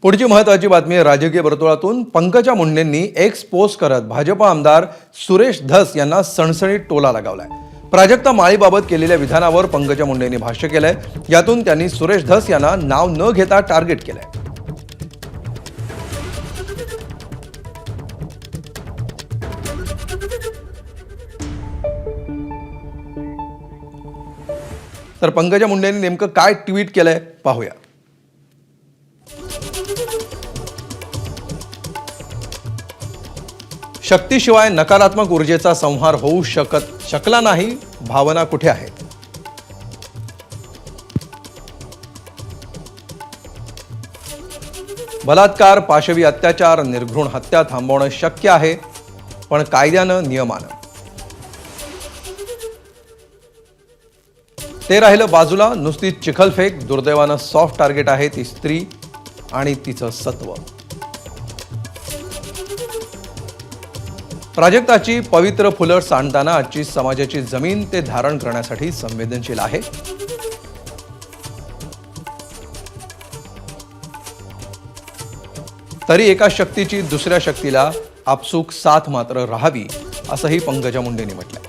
पुढची महत्त्वाची बातमी आहे राजकीय वर्तुळातून पंकजा मुंडेंनी एक्स पोस्ट करत भाजप आमदार सुरेश धस यांना सणसणीत टोला लगावलाय। प्राजक्ता माळीबाबत केलेल्या विधानावर पंकजा मुंडेंनी भाष्य केलंय। यातून त्यांनी सुरेश धस यांना नाव न घेता टार्गेट केलंय। तर पंकजा मुंडेंनी नेमकं काय ट्विट केलंय पाहूया। शक्तीशिवाय नकारात्मक ऊर्जेचा संहार होऊ शकला नाही, भावना कुठे आहेत? बलात्कार, पाशवी अत्याचार, निर्घृण हत्या थांबवणं शक्य आहे, पण कायद्यानं, नियमानं। ते राहिलं बाजूला, नुसती चिखलफेक। दुर्दैवानं सॉफ्ट टार्गेट आहे ती स्त्री आणि तिचं सत्व। प्राजक्ताची पवित्र फुलं सांडताना आजची समाजाची जमीन ते धारण करण्यासाठी संवेदनशील आहे। तरी एका शक्तीची दुसऱ्या शक्तीला आपसूक साथ मात्र राहावी, असंही पंकजा मुंडेंनी म्हटलंय।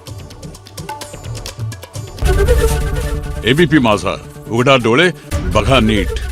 एबीपी माझा, उघडा डोळे बघा नीट।